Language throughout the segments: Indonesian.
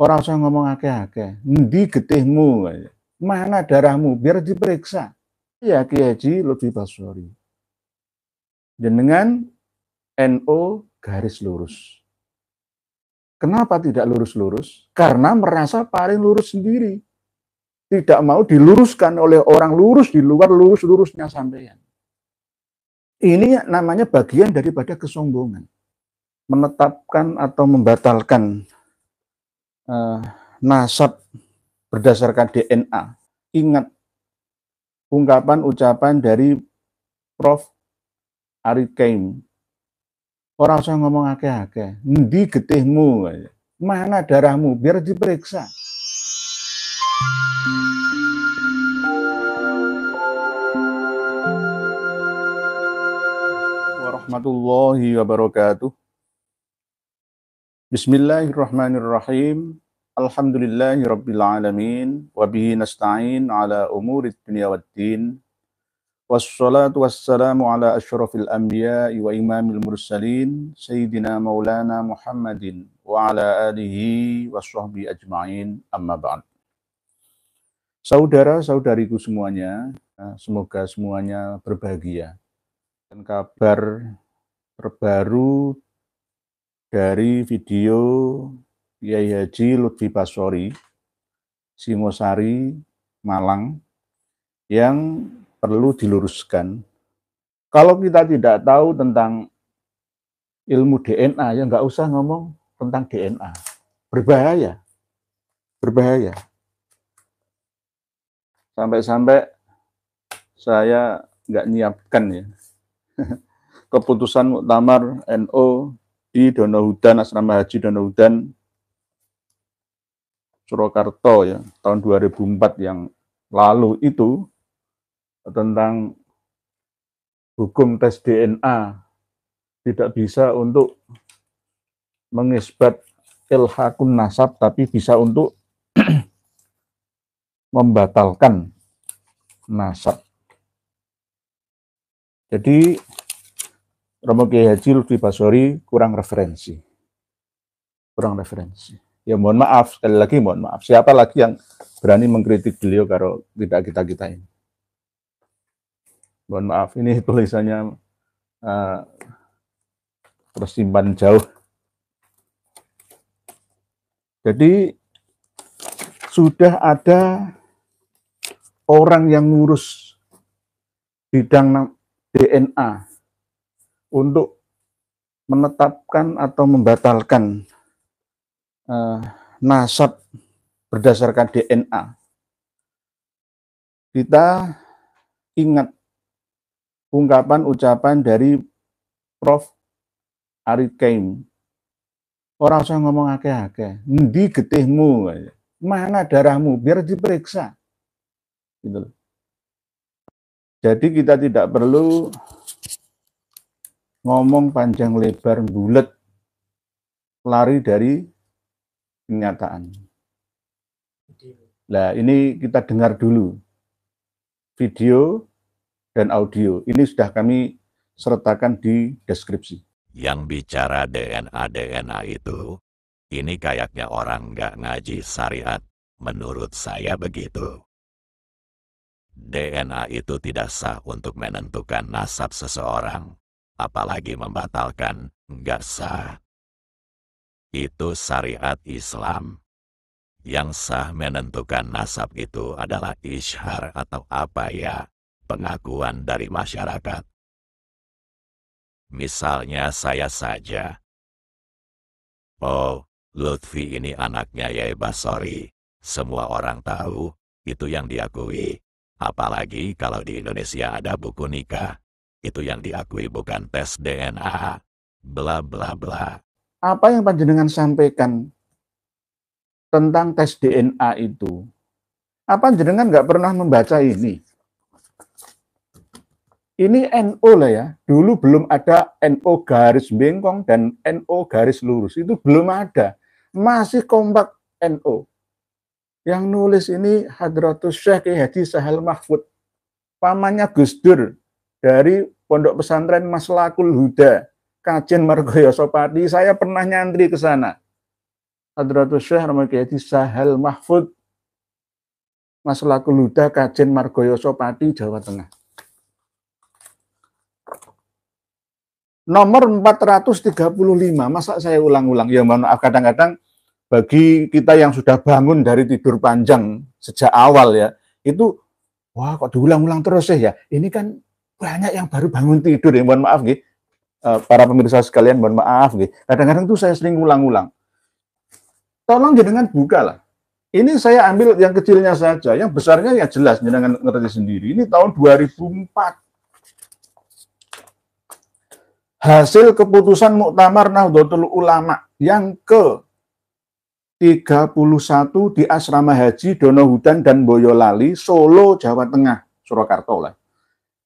Ora usah ngomong akeh-akeh. Endi getihmu? Mana darahmu? Biar diperiksa. Ya Kiai Haji Lutfi Basori. Jenengan NO garis lurus. Kenapa tidak lurus-lurus? Karena merasa paling lurus sendiri. Tidak mau diluruskan oleh orang lurus di luar lurus-lurusnya sampean. Ini namanya bagian daripada kesombongan. Menetapkan atau membatalkan nasab berdasarkan DNA. Ingat ungkapan ucapan dari Prof. Arid Kaim. Orang usah ngomong akeh-akeh. Endi getihmu? Mana darahmu? Biar diperiksa. Warahmatullahi wabarakatuh. Bismillahirrahmanirrahim. Alhamdulillahi rabbil alamin. Wabihi nasta'in ala umurid dunia waddin. Wassalatu wassalamu ala asyrafil anbiya wa imamil mursalin. Sayyidina maulana Muhammadin. Wa ala alihi wa sahbihi ajma'in. Amma ba'd. Saudara-saudariku semuanya, semoga semuanya berbahagia. Dan kabar terbaru dari video Kiai Haji Lutfi Basori, Singosari, Malang, yang perlu diluruskan. Kalau kita tidak tahu tentang ilmu DNA, ya nggak usah ngomong tentang DNA. Berbahaya. Berbahaya. Sampai-sampai saya nggak nyiapkan ya. Keputusan Muktamar NO di Donohudan, Asrama Haji Donohudan, Surakarta ya, tahun 2004 yang lalu itu, tentang hukum tes DNA tidak bisa untuk mengisbat ilhaqun nasab, tapi bisa untuk membatalkan nasab. Jadi Romo Kiai Haji Lutfi Basori kurang referensi. Kurang referensi. Ya mohon maaf, sekali lagi mohon maaf. Siapa lagi yang berani mengkritik beliau kalau tidak kita-kita ini? Mohon maaf, ini tulisannya tersimpan jauh. Jadi sudah ada orang yang ngurus bidang DNA untuk menetapkan atau membatalkan nasab berdasarkan DNA. Kita ingat ungkapan ucapan dari Prof. Arid Kaim. Orang usah ngomong akeh-akeh. Endi getihmu? Mana darahmu? Biar diperiksa. Gitu. Jadi kita tidak perlu ngomong panjang lebar bulet lari dari kenyataan. Nah, ini kita dengar dulu video dan audio. Ini sudah kami sertakan di deskripsi. Yang bicara DNA itu, ini kayaknya orang nggak ngaji syariat, menurut saya begitu. DNA itu tidak sah untuk menentukan nasab seseorang, apalagi membatalkan, nggak sah. Itu syariat Islam. Yang sah menentukan nasab itu adalah isyhar atau apa ya, pengakuan dari masyarakat. Misalnya saya saja. Oh, Lutfi ini anaknya Yai Basori. Semua orang tahu, itu yang diakui. Apalagi kalau di Indonesia ada buku nikah. Itu yang diakui bukan tes DNA. Bla bla bla. Apa yang panjenengan sampaikan tentang tes DNA itu? Apa panjenengan nggak pernah membaca ini? Ini NO lah ya. Dulu belum ada NO garis bengkong dan NO garis lurus. Itu belum ada. Masih kompak NO. Yang nulis ini Hadratus Syekh Kiai Haji Sahal Mahfud. Pamannya Gus Dur dari Pondok Pesantren Maslakul Huda, Kajen Margoyo Sopati. Saya pernah nyantri ke sana. Hadratus Syekh Rama Kiai Sahal Mahfud Maslakul Huda Kajen Margoyoso Pati Jawa Tengah. Nomor 435, masa saya ulang-ulang? Ya mohon maaf, kadang-kadang bagi kita yang sudah bangun dari tidur panjang sejak awal ya, itu wah kok diulang-ulang terus ya. Ini kan banyak yang baru bangun tidur ya, mohon maaf gitu. Para pemirsa sekalian mohon maaf gitu. Kadang-kadang tuh saya sering ulang-ulang. Tolong jenengan buka lah. Ini saya ambil yang kecilnya saja, yang besarnya ya jelas jenengan ngerti sendiri. Ini tahun 2004. Hasil keputusan Muktamar Nahdlatul Ulama yang ke-31 di Asrama Haji Donohudan dan Boyolali, Solo, Jawa Tengah, Surakarta lah.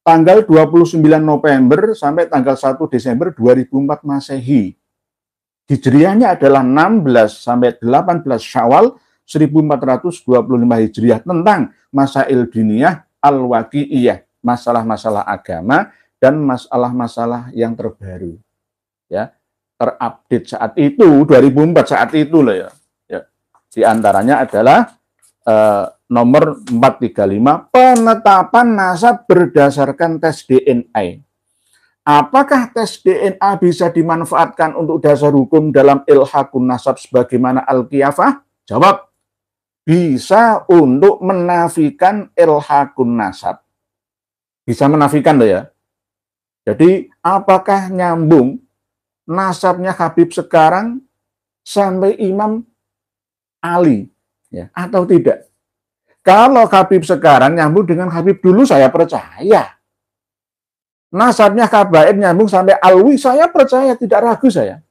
Tanggal 29 November sampai tanggal 1 Desember 2004 Masehi. Hijriahnya adalah 16 sampai 18 Syawal 1425 Hijriah tentang masail diniyah al-waqi'iyah, masalah-masalah agama dan masalah-masalah yang terbaru. Ya, terupdate saat itu 2004 saat itu loh ya. Di antaranya adalah nomor 435 penetapan nasab berdasarkan tes DNA. Apakah tes DNA bisa dimanfaatkan untuk dasar hukum dalam ilhaqun nasab sebagaimana al-qiyafah? Jawab, bisa untuk menafikan ilhaqun nasab. Bisa menafikan loh ya. Jadi apakah nyambung nasabnya Habib sekarang sampai Imam Ali ya, atau tidak? Kalau Habib sekarang nyambung dengan Habib dulu, saya percaya. Nasabnya Kabair nyambung sampai Alwi, saya percaya, tidak ragu saya.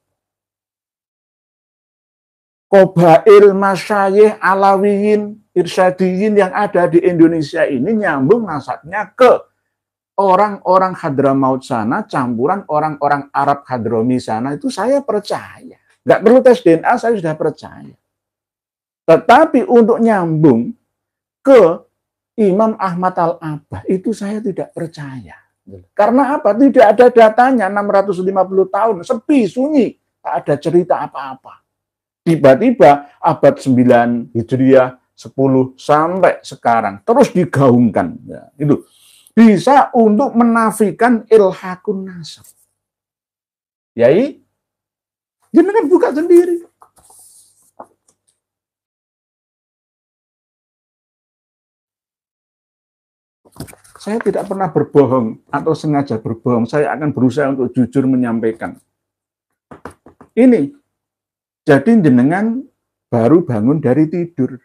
Qabail, masyayikh, alawiyin, irsyadiyin yang ada di Indonesia ini nyambung nasabnya ke orang-orang Hadramaut sana, campuran orang-orang Arab Hadrami sana, itu saya percaya. Nggak perlu tes DNA, saya sudah percaya. Tetapi untuk nyambung ke Imam Ahmad Al-Abah, itu saya tidak percaya. Karena apa? Tidak ada datanya, 650 tahun, sepi, sunyi, tak ada cerita apa-apa. Tiba-tiba abad 9 Hijriah 10 sampai sekarang terus digaungkan. Ya, itu bisa untuk menafikan ilhaqun nasab. Yai, jangan buka sendiri. Saya tidak pernah berbohong atau sengaja berbohong. Saya akan berusaha untuk jujur menyampaikan. Ini, jadi jenengan baru bangun dari tidur.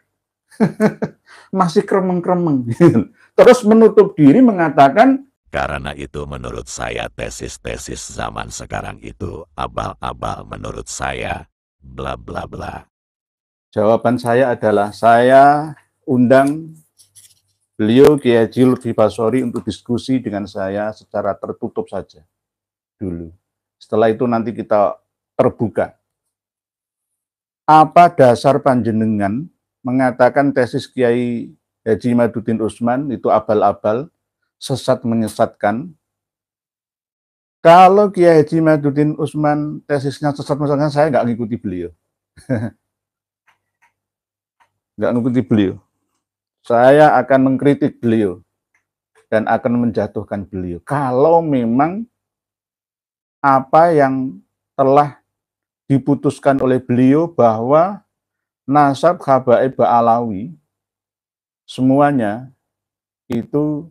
Masih kremeng-kremeng. Terus menutup diri mengatakan, karena itu menurut saya tesis-tesis zaman sekarang itu abal-abal menurut saya, bla bla bla. Jawaban saya adalah saya undang beliau Kiai Haji Lutfi Basori untuk diskusi dengan saya secara tertutup saja dulu. Setelah itu nanti kita terbuka. Apa dasar panjenengan mengatakan tesis Kiai Haji Imaduddin Utsman itu abal-abal, sesat menyesatkan? Kalau Kiai Haji Imaduddin Utsman tesisnya sesat menyesatkan, saya nggak ngikuti beliau. Nggak ngikuti beliau. Saya akan mengkritik beliau dan akan menjatuhkan beliau. Kalau memang apa yang telah diputuskan oleh beliau bahwa nasab Habaib Ba'alawi semuanya itu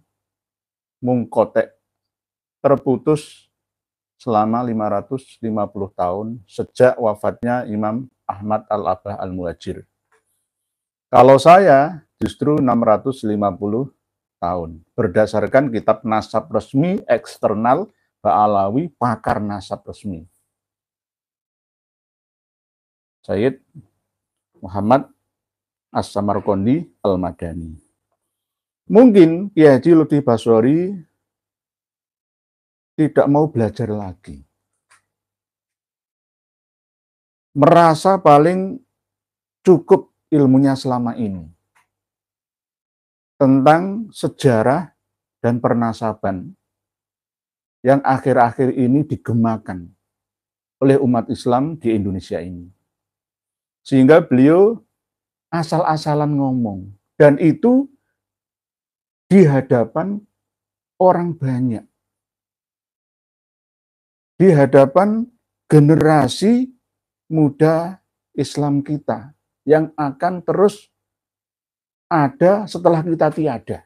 mungkotek, terputus selama 550 tahun sejak wafatnya Imam Ahmad Al-Abah Al-Muhajir. Kalau saya justru 650 tahun berdasarkan kitab nasab resmi eksternal Ba'alawi, pakar nasab resmi Sayyid Muhammad As-Samarqandi Al-Madani. Mungkin Kiai Haji Lutfi Basori tidak mau belajar lagi. Merasa paling cukup ilmunya selama ini tentang sejarah dan pernasaban yang akhir-akhir ini digemakan oleh umat Islam di Indonesia ini. Sehingga beliau asal-asalan ngomong. Dan itu di hadapan orang banyak. Di hadapan generasi muda Islam kita yang akan terus ada setelah kita tiada.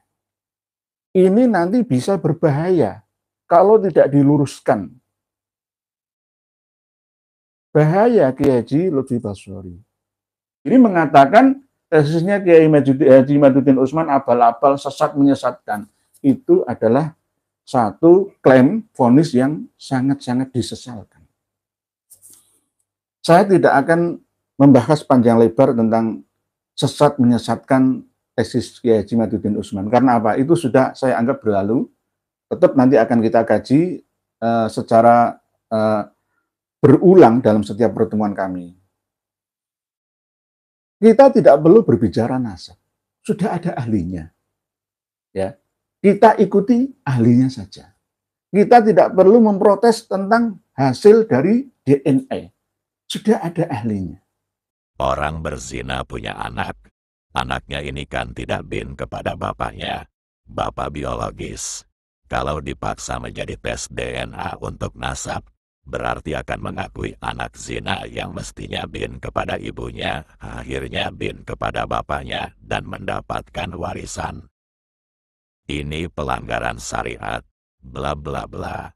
Ini nanti bisa berbahaya kalau tidak diluruskan. Bahaya Kiai Haji Lutfi Basori. Ini mengatakan tesisnya Kiai Haji Imaduddin Utsman abal-abal, sesat, menyesatkan. Itu adalah satu klaim vonis yang sangat-sangat disesalkan. Saya tidak akan membahas panjang lebar tentang sesat, menyesatkan tesis Kiai Haji Imaduddin Utsman. Karena apa? Itu sudah saya anggap berlalu. Tetap nanti akan kita kaji secara berulang dalam setiap pertemuan kami. Kita tidak perlu berbicara nasab. Sudah ada ahlinya. Ya. Kita ikuti ahlinya saja. Kita tidak perlu memprotes tentang hasil dari DNA. Sudah ada ahlinya. Orang berzina punya anak. Anaknya ini kan tidak bin kepada bapaknya, bapak biologis. Kalau dipaksa menjadi tes DNA untuk nasab, berarti akan mengakui anak zina yang mestinya bin kepada ibunya, akhirnya bin kepada bapaknya dan mendapatkan warisan. Ini pelanggaran syariat, bla bla bla.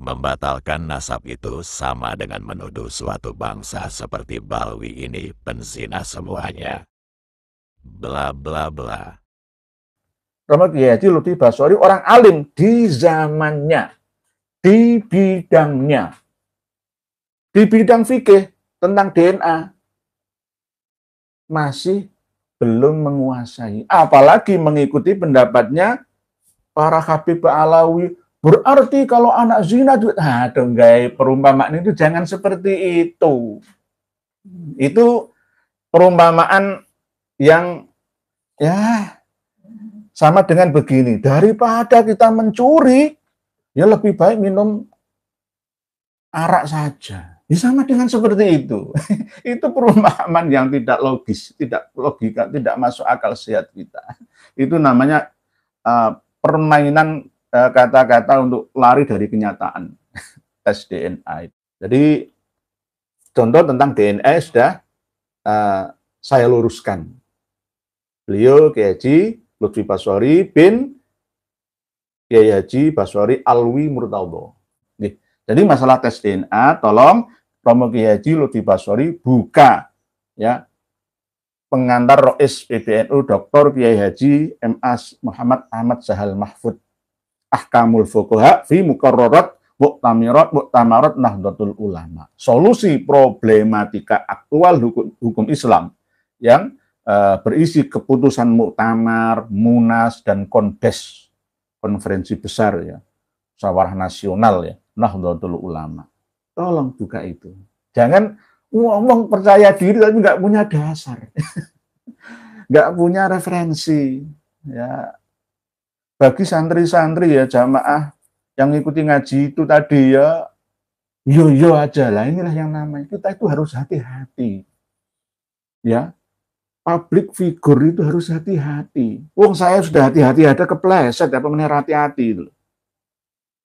Membatalkan nasab itu sama dengan menuduh suatu bangsa seperti Balwi ini penzina semuanya. Bla bla bla. Romo Kiai Haji Lutfi Basori orang alim di zamannya, di bidangnya, di bidang fikih tentang DNA masih belum menguasai, apalagi mengikuti pendapatnya para Habib Alawi. Berarti kalau anak zina, aduh guys, perumpamaan itu jangan seperti itu. Itu perumpamaan yang ya sama dengan begini, daripada kita mencuri, ya lebih baik minum arak saja. Ya sama dengan seperti itu. Itu perumpamaan yang tidak logis, tidak logika, tidak masuk akal sehat kita. Itu namanya permainan kata-kata untuk lari dari kenyataan. Tes DNA. Jadi contoh tentang DNA sudah saya luruskan. Beliau Kiai Haji Lutfi Basori bin Kiai Haji Basori Alwi Murtadho. Jadi masalah tes DNA, tolong Romo Kiai Haji Lutfi Basori buka ya pengantar Rois PBNU Dr. Kiai Haji M.A. Muhammad Ahmad Zahal Mahfud Ahkamul Fuqaha fi Muqarrarat Muktamarat Nahdlatul Ulama. Solusi problematika aktual hukum Islam yang berisi keputusan muktamar, munas, dan kondes, konferensi besar ya, musyawarah nasional ya, Nahdlatul Ulama. Tolong buka itu. Jangan ngomong percaya diri tapi nggak punya dasar, nggak punya referensi. Ya, bagi santri-santri ya jamaah yang ikuti ngaji itu tadi ya, yo aja lah. Inilah yang namanya kita itu harus hati-hati. Ya. Public figure itu harus hati-hati. Wong saya sudah hati-hati, ada kepleset, apa meneh hati-hati itu.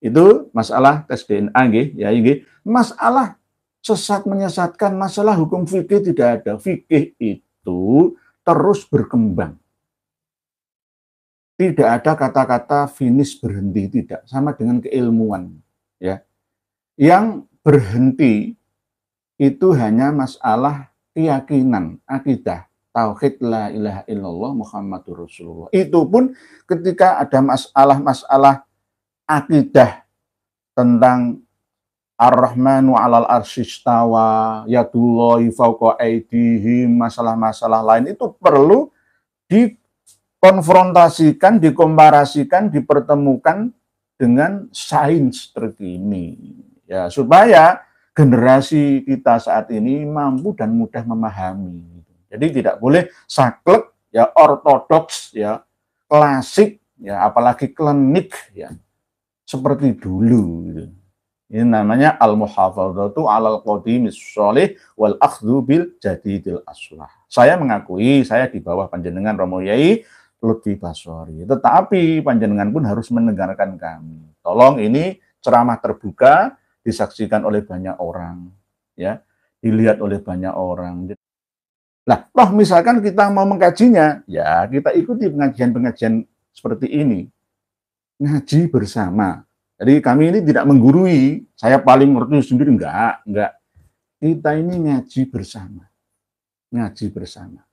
Itu masalah tes DNA nggih, ya nggih. Masalah sesat menyesatkan, masalah hukum fikih tidak ada. Fikih itu terus berkembang. Tidak ada kata-kata finish berhenti, tidak. Sama dengan keilmuan, ya. Yang berhenti itu hanya masalah keyakinan, akidah. Tauhid la ilaha illallah Muhammadur Rasulullah. Itu pun ketika ada masalah-masalah akidah tentang Ar-Rahmanu 'alal arsyistawa, yadullahi fawqa aydihim, masalah-masalah lain itu perlu dikonfrontasikan, dikomparasikan, dipertemukan dengan sains terkini. Ya, supaya generasi kita saat ini mampu dan mudah memahami. Jadi tidak boleh saklek ya, ortodoks ya, klasik ya, apalagi klinik ya seperti dulu gitu. Ini namanya al-muhafadzatu 'alal qadimis sholih wal akhdhu bil jadidil aslah. Saya mengakui saya di bawah panjenengan Romo Yai Lutfi Basori. Tetapi panjenengan pun harus mendengarkan kami. Tolong ini ceramah terbuka disaksikan oleh banyak orang, ya, dilihat oleh banyak orang. Nah, toh misalkan kita mau mengkajinya, ya kita ikuti pengajian-pengajian seperti ini. Ngaji bersama. Jadi kami ini tidak menggurui, saya paling ngerti sendiri, enggak. Kita ini ngaji bersama. Ngaji bersama.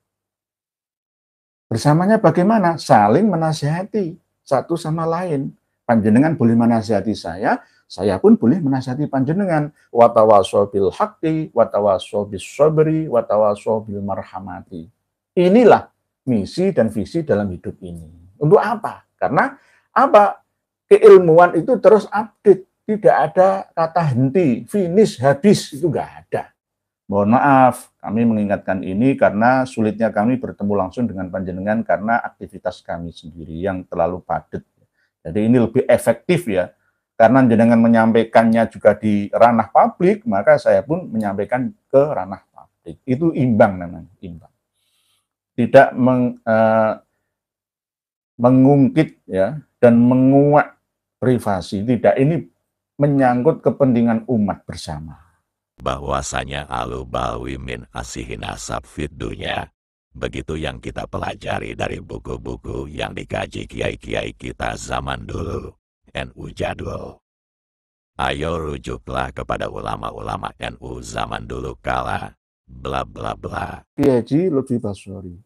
Bersamanya bagaimana? Saling menasihati satu sama lain. Panjenengan boleh menasihati saya pun boleh menasihati panjenengan. Watawasau bil haqqi, watawasau bis sabri, watawasau bil marhamati. Inilah misi dan visi dalam hidup ini. Untuk apa? Karena apa? Keilmuan itu terus update. Tidak ada kata henti, finish, habis. Itu enggak ada. Mohon maaf, kami mengingatkan ini karena sulitnya kami bertemu langsung dengan panjenengan karena aktivitas kami sendiri yang terlalu padat. Jadi ini lebih efektif ya, karena jenengan menyampaikannya juga di ranah publik, maka saya pun menyampaikan ke ranah publik. Itu imbang namanya, imbang. Tidak mengungkit ya dan menguak privasi, tidak, ini menyangkut kepentingan umat bersama. Bahwasanya alubalwi min asihi nasab fid dunya. Begitu yang kita pelajari dari buku-buku yang dikaji kiai-kiai kita zaman dulu, NU jadul. Ayo rujuklah kepada ulama-ulama NU zaman dulu kala, bla bla bla. Kiai Haji Lutfi Basori.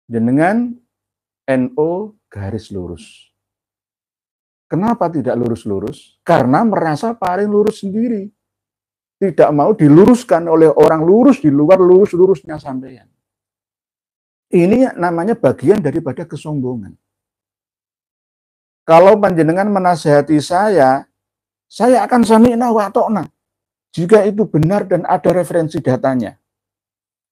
Jenengan NU garis lurus. Kenapa tidak lurus-lurus? Karena merasa paling lurus sendiri. Tidak mau diluruskan oleh orang lurus di luar lurus-lurusnya sampean. Ini namanya bagian daripada kesombongan. Kalau panjenengan menasihati saya akan sami'na wa ta'na. Jika itu benar dan ada referensi datanya.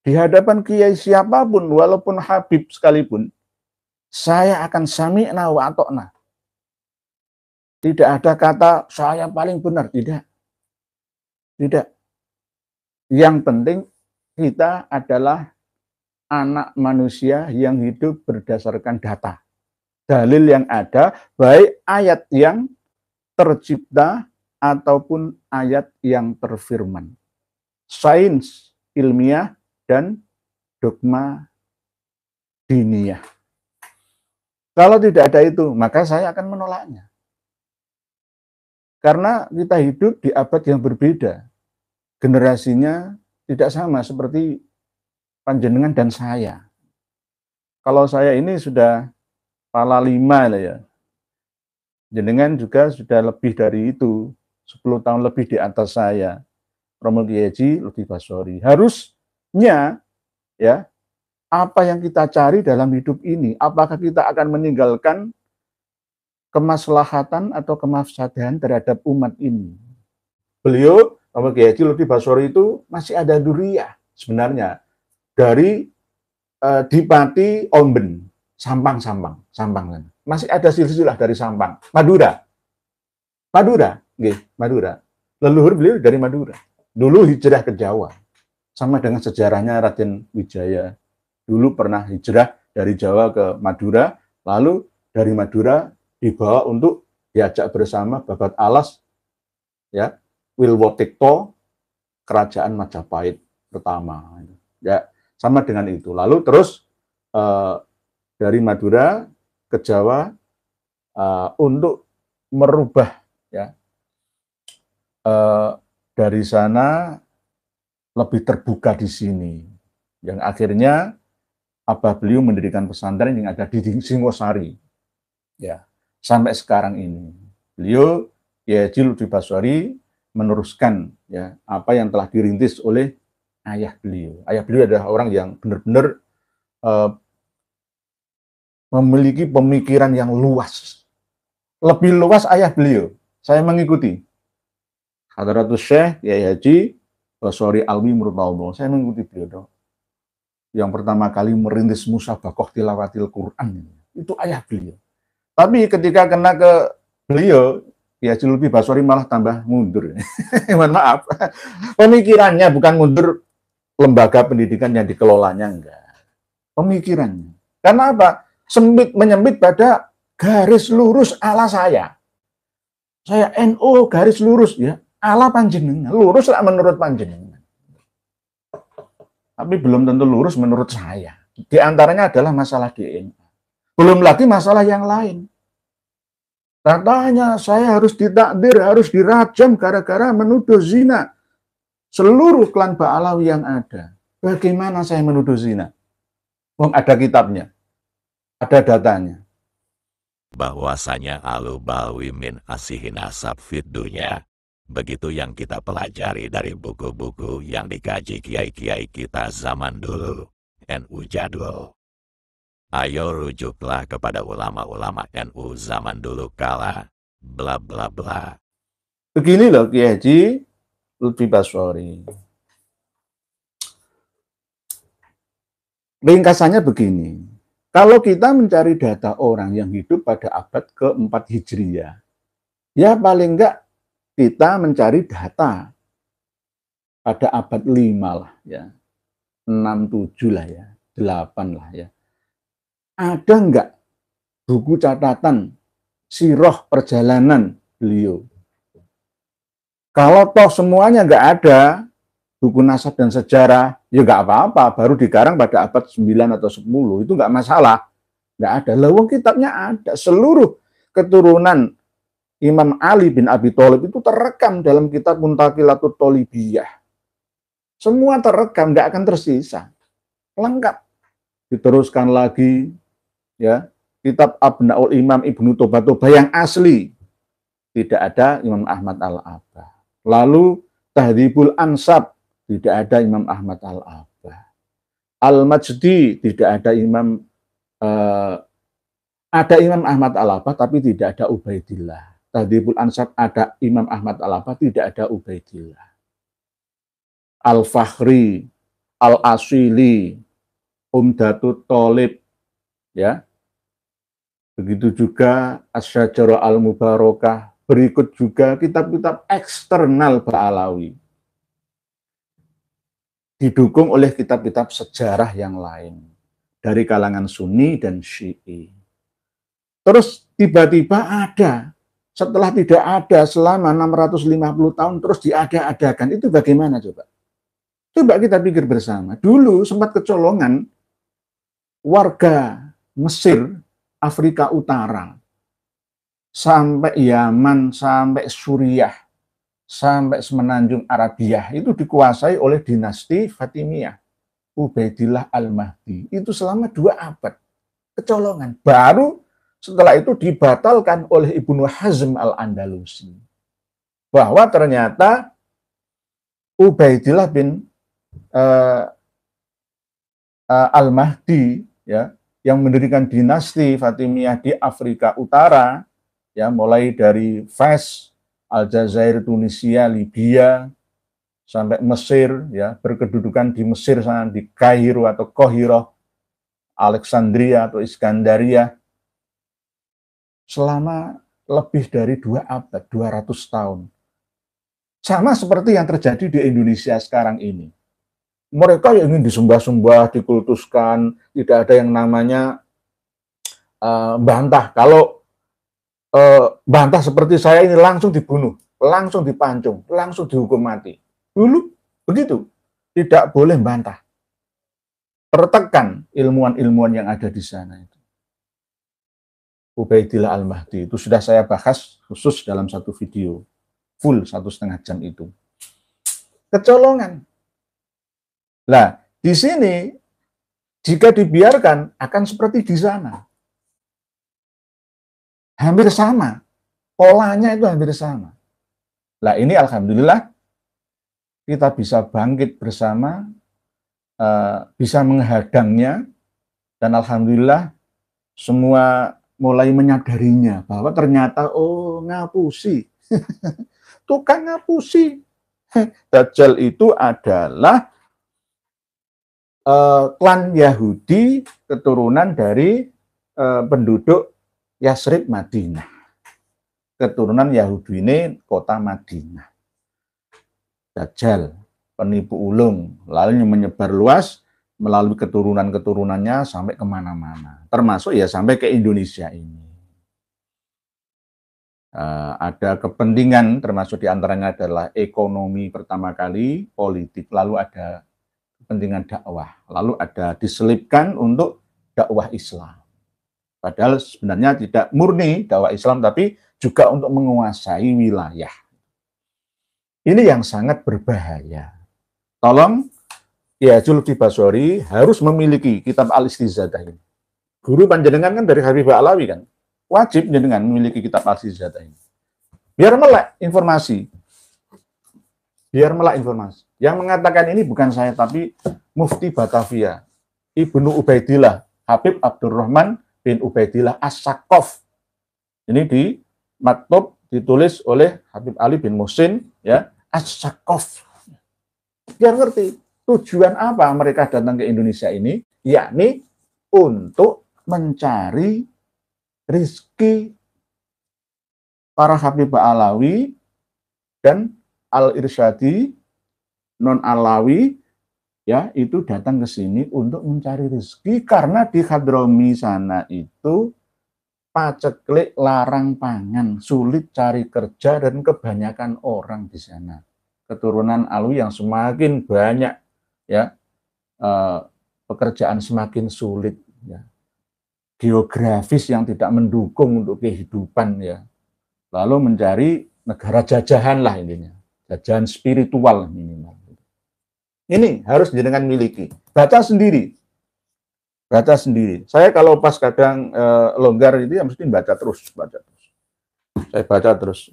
Di hadapan kiai siapapun, walaupun Habib sekalipun, saya akan sami'na wa ta'na. Tidak ada kata saya paling benar, tidak. Tidak. Yang penting kita adalah anak manusia yang hidup berdasarkan data. Dalil yang ada, baik ayat yang tercipta ataupun ayat yang terfirman. Sains, ilmiah, dan dogma diniyah. Kalau tidak ada itu, maka saya akan menolaknya. Karena kita hidup di abad yang berbeda. Generasinya tidak sama seperti panjenengan dan saya. Kalau saya ini sudah pala 5 lah ya. Jenengan juga sudah lebih dari itu, 10 tahun lebih di atas saya. Romo Kiai Haji Lutfi Basori. Harusnya ya, apa yang kita cari dalam hidup ini, apakah kita akan meninggalkan kemaslahatan atau kemafsadahan terhadap umat ini. Beliau Romo Kiai Haji Lutfi Basori itu masih ada duriyah sebenarnya dari Dipati Omben, Sampang. Masih ada silsilah dari Sampang, Madura. Leluhur beliau dari Madura. Dulu hijrah ke Jawa. Sama dengan sejarahnya Raden Wijaya. Dulu pernah hijrah dari Jawa ke Madura, lalu dari Madura dibawa untuk diajak bersama Babat Alas, ya, Wilwotikto, Kerajaan Majapahit pertama. Ya, sama dengan itu. Lalu terus dari Madura ke Jawa untuk merubah, ya, dari sana lebih terbuka di sini. Yang akhirnya abah beliau mendirikan pesantren yang ada di Singosari. Ya, sampai sekarang ini. Beliau Kiai Haji Lutfi Basori meneruskan ya apa yang telah dirintis oleh ayah beliau. Ayah beliau adalah orang yang benar-benar memiliki pemikiran yang luas. Lebih luas ayah beliau. Saya mengikuti. Hadratus Syekh Kiai Haji Basori Alwi Murtadho. Saya mengikuti beliau. Yang pertama kali merintis musabaqah tilawatil Quran. Itu ayah beliau. Tapi ketika kena ke beliau, Kiai Haji Lutfi Basori malah tambah mundur. Mohon maaf. Pemikirannya bukan mundur lembaga pendidikan yang dikelolanya, enggak. Pemikirannya. Karena apa? Menyempit pada garis lurus ala saya. Saya NU garis lurus ya. Ala panjenengan. Lurus lah menurut panjenengan. Tapi belum tentu lurus menurut saya. Di antaranya adalah masalah DNA. Belum lagi masalah yang lain. Katanya saya harus ditakdir, harus dirajam gara-gara menuduh zina. Seluruh klan Ba'alawi yang ada. Bagaimana saya menuduh zina? Ada kitabnya, ada datanya. Bahwasanya Al-Balawi min asihin asab fiddunya. Begitu yang kita pelajari dari buku-buku yang dikaji kiai-kiai kita zaman dulu. NU jadul. Ayo rujuklah kepada ulama-ulama NU zaman dulu kala, bla bla bla. Begini loh Kiai Haji Lutfi Basori. Ringkasannya begini, kalau kita mencari data orang yang hidup pada abad ke-4 Hijriah, ya paling enggak kita mencari data pada abad 5 lah ya, 6, 7 lah ya, 8 lah ya. Ada enggak buku catatan sirah perjalanan beliau? Kalau toh semuanya enggak ada, buku nasab dan sejarah, ya enggak apa-apa, baru dikarang pada abad 9 atau 10, itu enggak masalah. Enggak ada. Lawang kitabnya ada. Seluruh keturunan Imam Ali bin Abi Thalib itu terekam dalam kitab Muntaqilatut Thalibiyah. Semua terekam, enggak akan tersisa. Lengkap. Diteruskan lagi, ya, kitab Abnaul Imam Ibnu Toba yang asli. Tidak ada Imam Ahmad Al-Abah. Lalu Tahdhibul Ansab, tidak ada Imam Ahmad Al-Abah. Al-Majdi, tidak ada Imam Ahmad Al-Abah, tapi tidak ada Ubaidillah. Tahdhibul Ansab ada Imam Ahmad Al-Abah, tidak ada Ubaidillah. Al-Fakhri, Al-Asili, Umdatut Thalib, ya. Begitu juga Asy-Syajarah Al-Mubarakah. Berikut juga kitab-kitab eksternal Ba'alawi. Didukung oleh kitab-kitab sejarah yang lain. Dari kalangan Sunni dan Syi'i. Terus tiba-tiba ada. Setelah tidak ada selama 650 tahun, terus diada-adakan. Itu bagaimana coba? Coba kita pikir bersama. Dulu sempat kecolongan warga Mesir, Afrika Utara, sampai Yaman, sampai Suriah, sampai semenanjung Arabia, itu dikuasai oleh dinasti Fatimiyah, Ubaidillah Al-Mahdi. Itu selama 2 abad kecolongan. Baru setelah itu dibatalkan oleh Ibnu Hazm Al-Andalusi. Bahwa ternyata Ubaidillah bin Al-Mahdi, ya, yang mendirikan dinasti Fatimiyah di Afrika Utara, ya, mulai dari Fes, Aljazair, Tunisia, Libya, sampai Mesir, ya, berkedudukan di Mesir sana, di Kairo atau Qohiroh, Alexandria atau Iskandaria, selama lebih dari 2 abad, 200 tahun. Sama seperti yang terjadi di Indonesia sekarang ini. Mereka yang ingin disembah-sembah, dikultuskan, tidak ada yang namanya bantah. Kalau bantah seperti saya ini langsung dibunuh, langsung dipancung, langsung dihukum mati. Dulu begitu, tidak boleh bantah. Tertekan ilmuwan-ilmuwan yang ada di sana itu. Ubaidillah Al-Mahdi itu sudah saya bahas khusus dalam satu video, full 1,5 jam itu. Kecolongan. Nah, di sini jika dibiarkan akan seperti di sana. Hampir sama. Polanya itu hampir sama. Nah, ini alhamdulillah kita bisa bangkit bersama, bisa menghadangnya, dan alhamdulillah semua mulai menyadarinya bahwa ternyata ngapusi. Tukang ngapusi. Dajjal itu adalah klan Yahudi keturunan dari penduduk Yasrib Madinah. keturunan Yahudi ini kota Madinah. Dajjal, penipu ulung, lalu menyebar luas melalui keturunan-keturunannya sampai kemana-mana, termasuk ya sampai ke Indonesia ini. Ada kepentingan, termasuk diantaranya adalah ekonomi pertama kali, politik, lalu ada kepentingan dakwah, lalu ada diselipkan untuk dakwah Islam. Padahal sebenarnya tidak murni dakwah Islam, tapi juga untuk menguasai wilayah. Ini yang sangat berbahaya. Tolong, ya Lutfi Basori harus memiliki kitab Al-Istizadah ini. Guru panjenengan kan dari Habib Alawi kan, wajib jenengan memiliki kitab Al-Istizadah ini. Biar melek informasi. Biar melek informasi. Yang mengatakan ini bukan saya, tapi Mufti Batavia, Ibnu Ubaidillah, Habib Abdurrahman bin Ubaidillah As-Sakaf. Ini di maktub ditulis oleh Habib Ali bin Muhsin, ya, As-Sakaf. Biar ngerti tujuan apa mereka datang ke Indonesia ini, yakni untuk mencari rizki para Habib Alawi dan Al-Irsyadi non-Alawi, ya, itu datang ke sini untuk mencari rezeki karena di Hadromi sana itu paceklik, larang pangan, sulit cari kerja, dan kebanyakan orang di sana keturunan Alwi yang semakin banyak, ya, pekerjaan semakin sulit, ya, geografis yang tidak mendukung untuk kehidupan, ya, lalu mencari negara jajahan lah intinya, jajahan spiritual minimal. Ini harus jenengan miliki. Baca sendiri. Baca sendiri. Saya kalau pas kadang longgar itu ya mesti baca terus. Saya baca terus.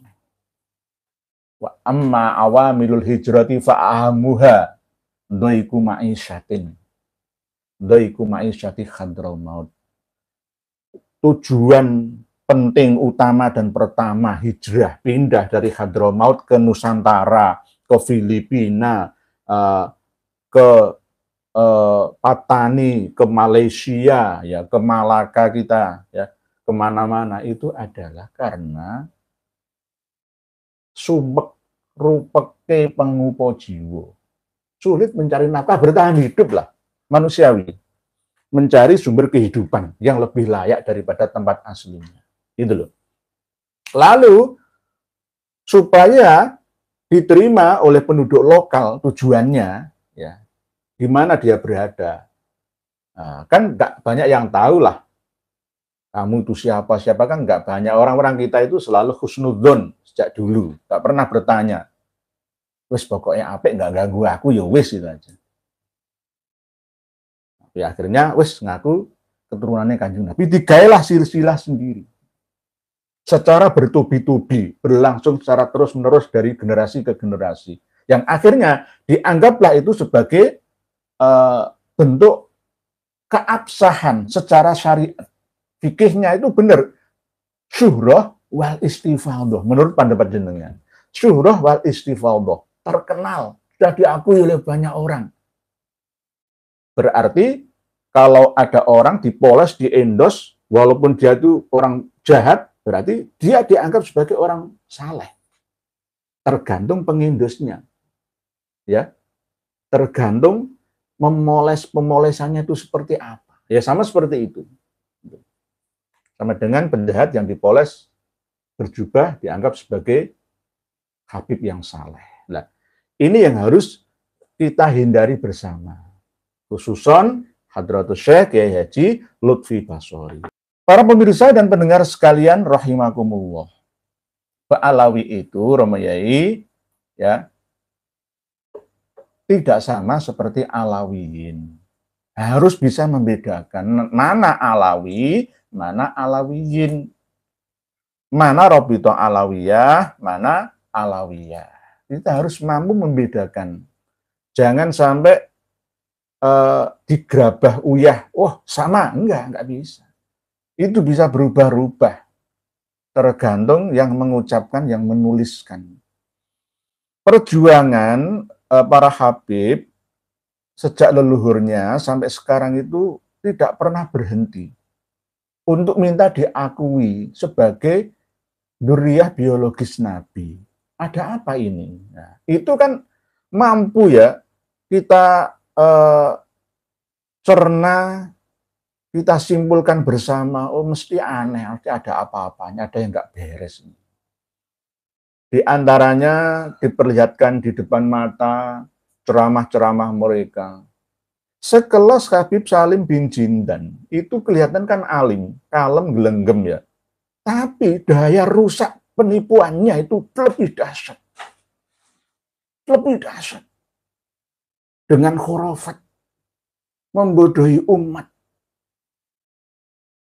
Wa amma awamilul hijrati fa'ahamuha dhaiku ma'isyatin. Dhaiku ma'isyati khadraul maut. Tujuan penting utama dan pertama hijrah, pindah dari Hadramaut Maut ke Nusantara, ke Filipina, ke Patani, ke Malaysia, ya, ke Malaka kita, ya, kemana-mana itu adalah karena subek rupeke pengupo jiwo. Sulit mencari nafkah, bertahan hidup lah, manusiawi. Mencari sumber kehidupan yang lebih layak daripada tempat aslinya. Gitu loh. Lalu, supaya diterima oleh penduduk lokal, tujuannya, ya, di mana dia berada. Nah, kan nggak banyak yang tahu lah. Kamu itu siapa kan nggak banyak. Orang-orang kita itu selalu husnudzon sejak dulu. Nggak pernah bertanya. Wis pokoknya apik nggak ganggu aku, ya wis itu aja. Tapi akhirnya wis ngaku keturunannya Kanjeng Nabi. Digailah silsilah sendiri. Secara bertubi-tubi, berlangsung secara terus-menerus dari generasi ke generasi. Yang akhirnya dianggaplah itu sebagai bentuk keabsahan secara syariat. Fikihnya itu benar. Syuhrah wal istifadhah. Menurut pendapat jenengan. Syuhrah wal istifadhah. Terkenal. Sudah diakui oleh banyak orang. Berarti kalau ada orang dipoles, diendos, walaupun dia itu orang jahat, berarti dia dianggap sebagai orang saleh. Tergantung pengindosnya. Ya. Tergantung pemolesannya itu seperti apa. Ya sama seperti itu. Sama dengan penjahat yang dipoles berjubah dianggap sebagai habib yang saleh. Nah, ini yang harus kita hindari bersama. Khususon Hadratus Syekh Kiai Haji Lutfi Basori. Para pemirsa dan pendengar sekalian rahimakumullah. Alawi itu Romayai, ya, tidak sama seperti Alawiyin. Harus bisa membedakan mana Alawi, mana Alawiyin. Mana Robito Alawiyah, mana Alawiyah. Kita harus mampu membedakan. Jangan sampai digerabah uyah. Oh, sama. Enggak bisa. Itu bisa berubah-ubah. Tergantung yang mengucapkan, yang menuliskan. Perjuangan para habib sejak leluhurnya sampai sekarang itu tidak pernah berhenti untuk minta diakui sebagai Dzurriyyah biologis Nabi. Ada apa ini? Nah, itu kan mampu ya kita cerna, kita simpulkan bersama, oh mesti aneh, mesti ada apa-apanya, ada yang nggak beres. Di antaranya diperlihatkan di depan mata ceramah-ceramah mereka. Sekelas Habib Salim bin Jindan, itu kelihatan kan alim, kalem, gelenggem ya. Tapi daya rusak penipuannya itu lebih dahsyat. Lebih dahsyat. Dengan khurafat. Membodohi umat.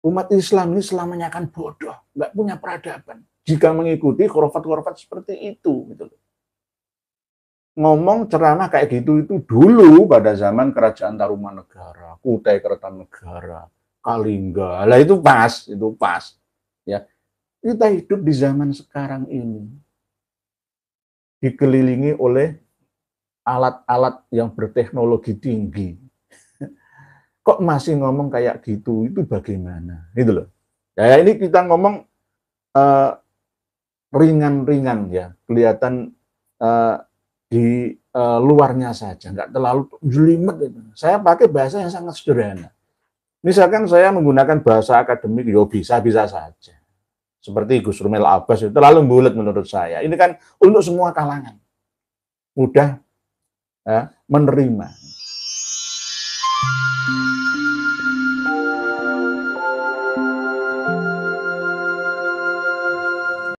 Umat Islam ini selamanya akan bodoh. Nggak punya peradaban. Jika mengikuti khurafat-khurafat seperti itu. Gitu. Ngomong ceramah kayak gitu itu dulu pada zaman Kerajaan Tarumanegara, Kutai Kertanegara, Kalingga. Lah itu pas. Ya. Kita hidup di zaman sekarang ini. Dikelilingi oleh alat-alat yang berteknologi tinggi. Kok masih ngomong kayak gitu, itu bagaimana? Gitu loh. Ya ini kita ngomong ringan-ringan ya, kelihatan di luarnya saja, nggak terlalu jelimet. Gitu. Saya pakai bahasa yang sangat sederhana. Misalkan saya menggunakan bahasa akademik, ya bisa-bisa saja. Seperti Gus Rumel Abbas, itu terlalu bulat menurut saya. Ini kan untuk semua kalangan. Mudah ya, menerima.